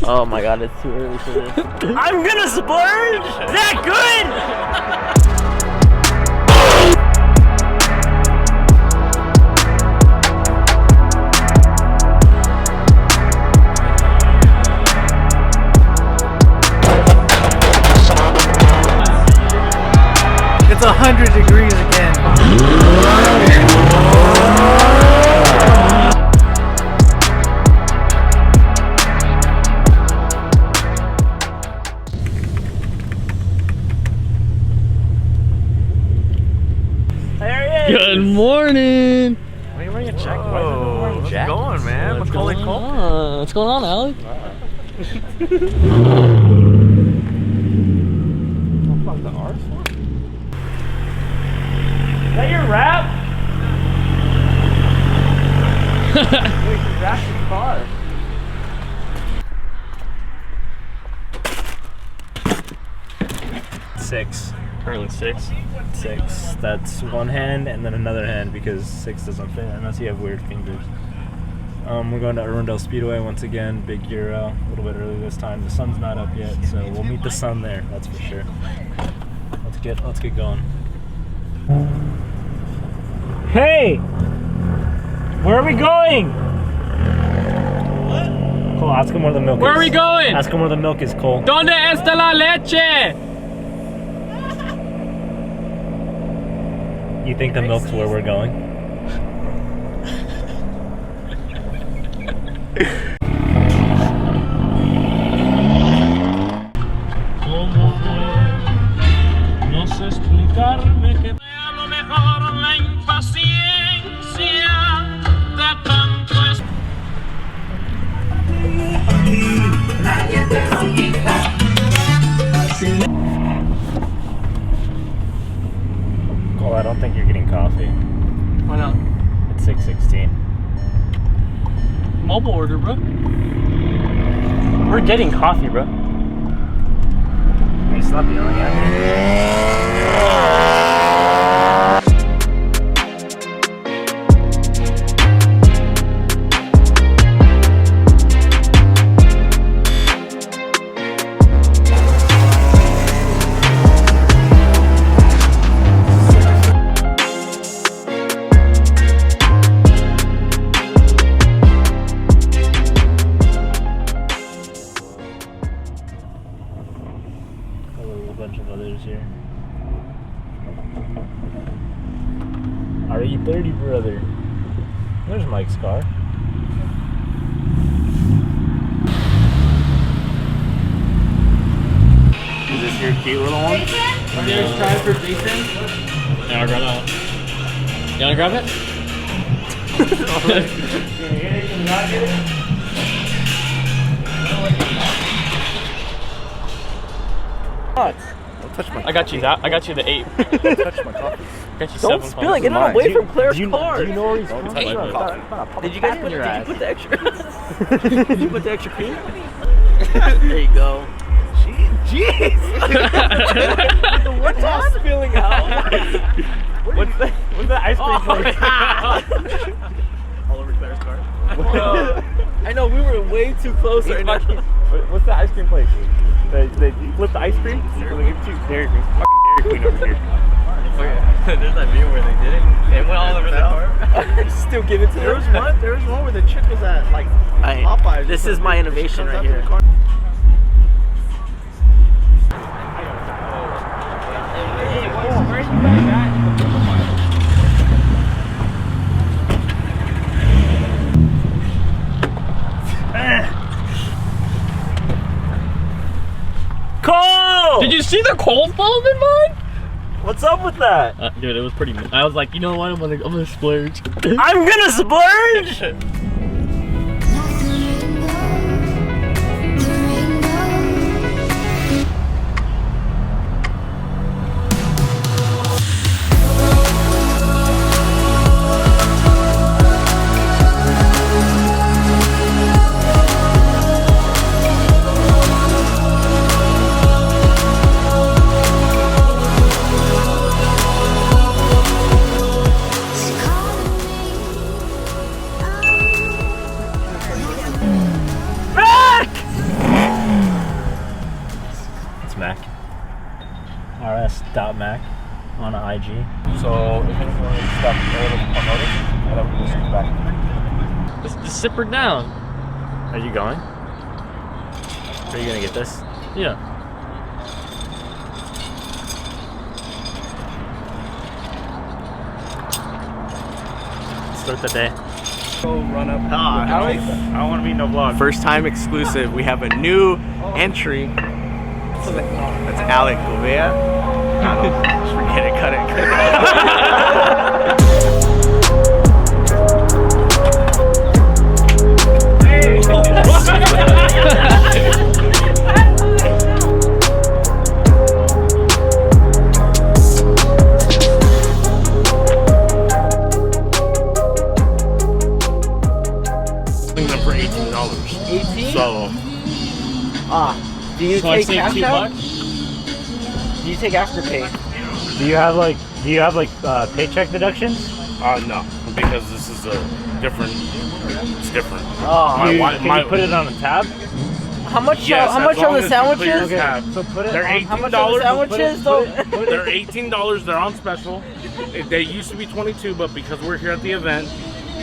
Oh my god, it's too early for this. I'm gonna splurge! Is that good? It's 100 degrees again. Good morning. Why are you wearing a jacket? What's going, man? What's going on? What's going on, Alec? Oh, fuck, the R's one? Is that your rap? Wait, you crashed the car. 6. Currently 6. 6. That's one hand and then another hand because 6 doesn't fit unless you have weird fingers. We're going to Arundel Speedway once again. Big Euro. A little bit early this time. The sun's not up yet, so we'll meet the sun there. That's for sure. Let's get going. Hey, where are we going? What? Cole, ask him where the milk is. Where are we going? Ask him where the milk is, Cole. ¿Dónde está la leche? You think the milk's where we're going? No sé explicarme que a lo mejor la impaciencia de tanto Cole, I don't think you're getting coffee. Why not? It's 6:16. Mobile order, bro. We're getting coffee, bro. Hey, stop yelling at me. Bunch of others here. RE30, brother. There's Mike's car. Is this your cute little one? There's time for Jason. Yeah, I'll grab that one. You wanna grab it? Don't touch my I got you that. I got you the 8. Don't touch my coffee. Got you Don't 7. spill it. Get it Mine. away from Claire's Do car. you know where he's Don't touch my coffee. Did you guys put, your did you ass. put the extra? Did you put the extra cream? There you go. Jeez. What's all spilling out? What's the ice cream place? All over Claire's car. I know, we were way too close right now. What's the ice cream place? They flip the ice cream? Dairy Queen. Dairy Queen over here. There's that video where they did it. They went all over the car. Still give it to There them. was one where the chick was at like Popeyes. This is my innovation right here. Cole! Did you see the cold bomb in mine? What's up with that? Dude, it was pretty. I was like, you know what? I'm gonna splurge. I'm gonna splurge! Mac on IG. So if anyone is stuck with Automotive, head over to the back. Just sit her down. Are you going? Are you gonna get this? Yeah. Start the day. Go run up. Alex, I don't want to be no vlog. First time exclusive. We have a new entry. That's Alec Gouveia. Just forget it. Cut Them for $18. 18? So Do you So I take saved cash $2. out? Do you take Afterpay? Do you have like paycheck deductions? no, because this is a different. It's different. Oh, Can you put it on a tab? how much? Yes, how as much long are as the you clear sandwiches? your tab. So put it. They're on, How much $18. are the sandwiches? Though? They're $18. They're on special. They used to be $22, but because we're here at the event,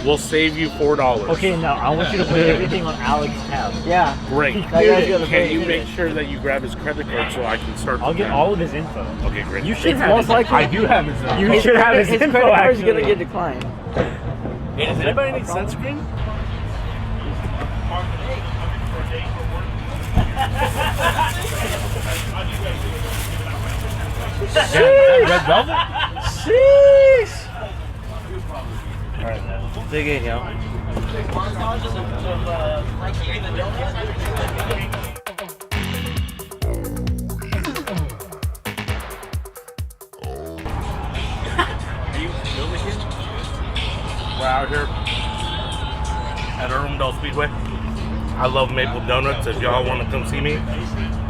we'll save you $4. Okay, now I want you to put everything on Alex's tab. Yeah. Great. That guy's gonna Can pay. you make sure that you grab his credit card so I can start? I'll the get tab? all of his info. Okay, great. You should It's have most his, likely- I do have his info. You His should have credit- his info. credit card is Actually, gonna get declined. Hey, does anybody need sunscreen? Red velvet? Sheesh. All right, man. Dig in, yo. We're out here at Arundel Speedway. I love maple donuts. If y'all want to come see me,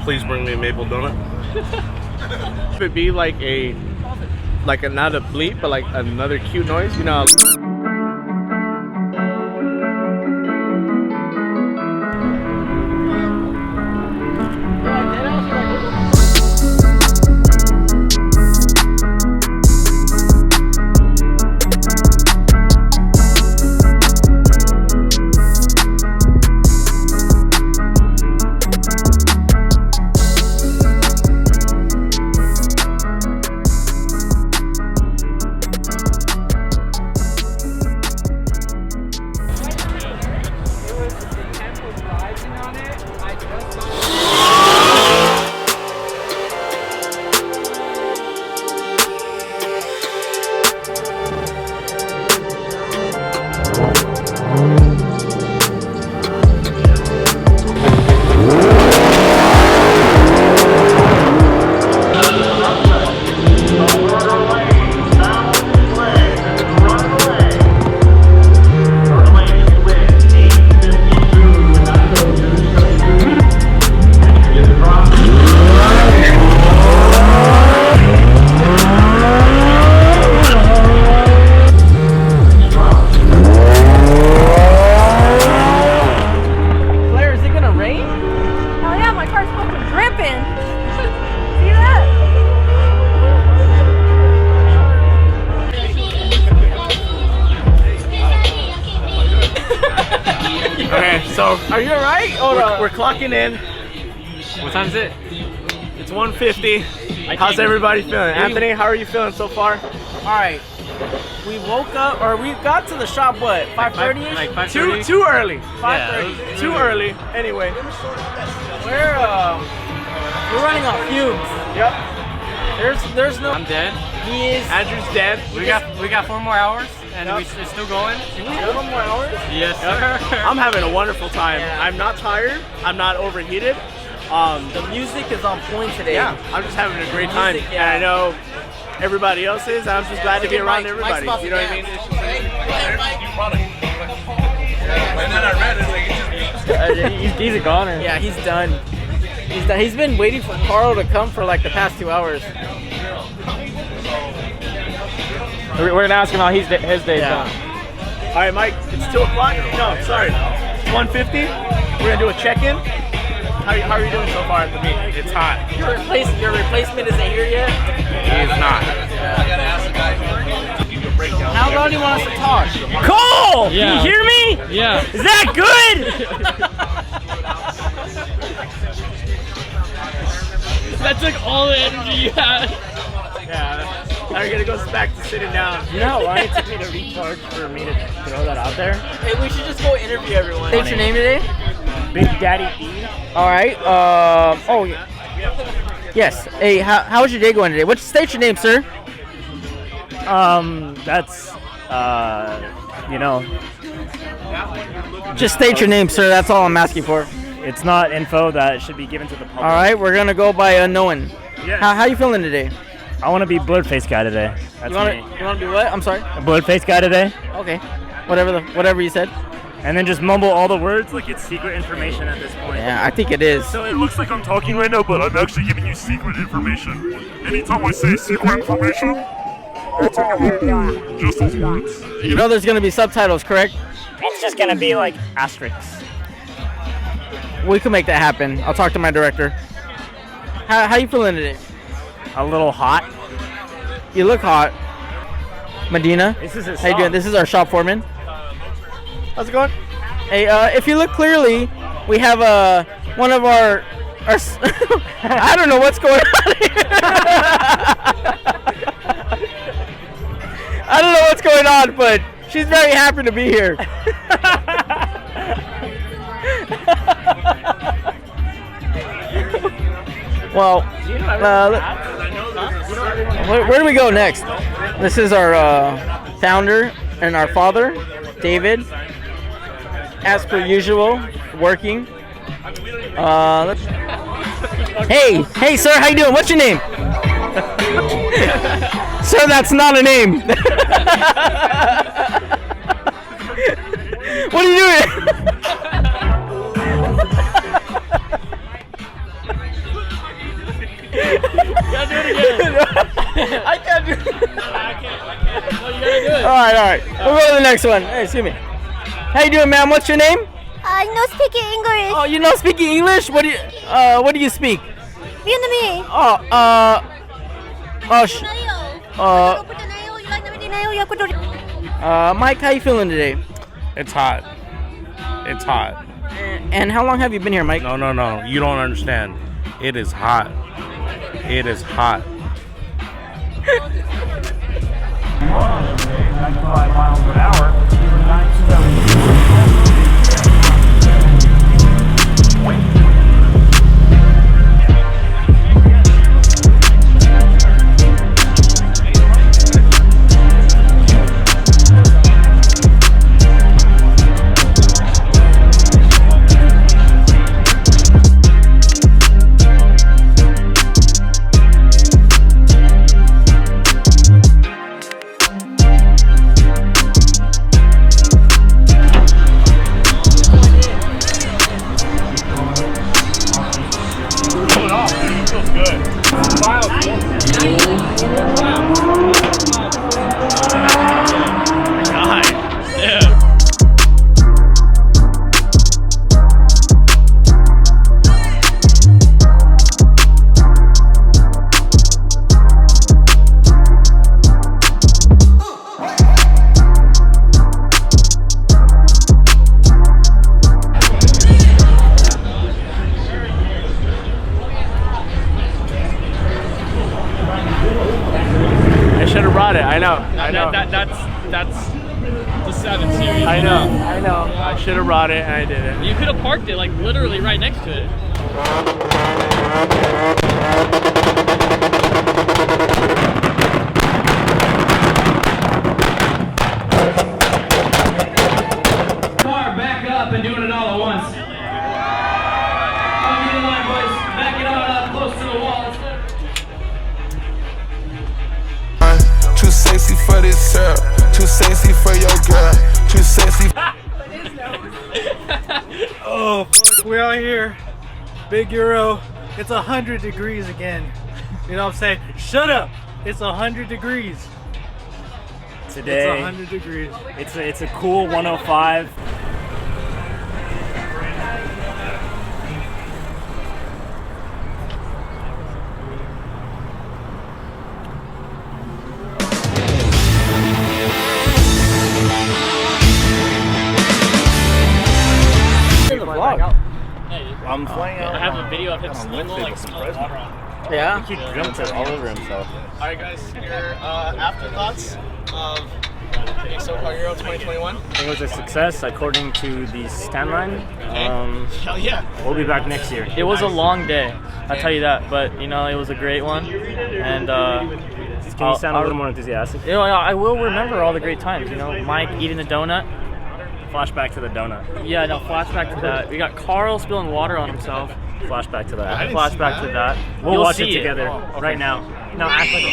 please bring me a maple donut. If it be like not a bleep, but like another cute noise, you know. So, are you alright? We're clocking in. What time is it? It's 1:50. How's everybody feeling? Anthony, how are you feeling so far? Alright. We woke up, or we got to the shop, what, 5:30? Like 5:30? Too early. 5:30. Too early. Anyway. We're running on fumes. Yep. There's no. I'm dead. He is. Andrew's dead. We got 4 more hours, and Yep. it's still going. We have 1 more hours? Yes, sir. I'm having a wonderful time. Yeah. I'm not tired. I'm not overheated. The music is on point today. Yeah, I'm just having a great time. Music, And I know everybody else is. I'm just glad to be around everybody. You know what I mean? It's just He's a goner. Yeah, he's done. He's done. He's been waiting for Carl to come for like the past 2 hours. We're gonna ask him how his day's Yeah. going. all right, Mike. It's 2 o'clock. No, sorry. It's 1:50. We're gonna do a check-in. how are you doing so far at the meet? It's hot. Your replacement isn't here yet? He is not. How long do you want us to talk? Cole! Yeah. Can you hear me? Yeah. Is that good? That took all the energy you had. Yeah. Now you're gonna go back to sitting down. You know how long it took me to recharge for me to throw that out there? Hey, we should just go interview everyone. What's your name today? Big Daddy D. All right. Oh. Yes. Hey, how's your day going today? State your name, sir? That's, you know, Just state your name, sir. That's all I'm asking for. it's not info that should be given to the public. All right. We're gonna go by unknown. Yes. How you feeling today? I want to be blurred face guy today. That's You want me. to be what? I'm sorry. A blurred face guy today. Okay. Whatever you said. And then just mumble all the words like it's secret information at this point. Yeah, I think it is. So it looks like I'm talking right now, but I'm actually giving you secret information. Anytime I say secret information, just those words. You know there's gonna be subtitles, correct? It's just gonna be like asterisks. We can make that happen. I'll talk to my director. How you feeling today? A little hot. You look hot. Medina. This is his How you doing? song. This is our shop foreman. How's it going? Hey, if you look clearly, we have one of our I don't know what's going on here. I don't know what's going on, but she's very happy to be here. Well, where do we go next? This is our founder and our father, David. As per usual, working. Hey, sir, how you doing? What's your name? Sir, that's not a name. What are you doing? I can't do it. All right. We'll go to the next one. Hey, excuse me. How you doing, ma'am? What's your name? I know speaking English. Oh, you know speaking English? What do you speak? Vietnamese. Mike, how you feeling today? It's hot. It's hot. And how long have you been here, Mike? No. You don't understand. It is hot. It is hot. 95 miles per hour. That's the 7 Series. I know. I should have brought it and I didn't. You could have parked it like literally right next to it. Car, back up and doing it all at once. On the line, boys. Back it up close to the wall. Too sexy for this syrup. Too sexy for your girl. Too sexy. Oh, fuck, we're out here. Big Euro. It's 100 degrees again. You know what I'm saying? Shut up. It's 100 degrees. Today, It's 100 degrees. it's a cool 105. I'm flying out. I have a video of him spilling like spilling water on. Yeah. He jumped all over himself. All right, guys. Your afterthoughts of Socal Euro 2021. I think it was a success according to the stand line. Hell yeah. We'll be back next year. It was a long day, I'll tell you that. But you know, it was a great one. And Can you sound a little more enthusiastic? you know, I will remember all the great times. You know, Mike eating the donut. Flashback to the donut. Yeah, no, flashback to that. We got Carl spilling water on himself. Flashback to that. Flashback to that. We'll You'll watch see it together right now. No, act like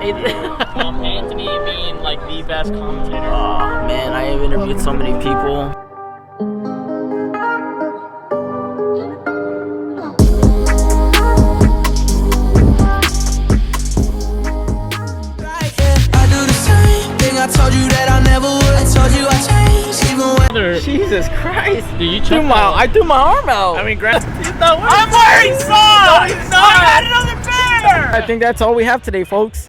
it's Anthony being like the best commentator. Oh man, I have interviewed so many people. I told you that I never would. I told you I changed, even when. Jesus Christ! Dude, you I threw my arm out. I mean, Grant. I'm wearing socks. I had another bear. I think that's all we have today, folks.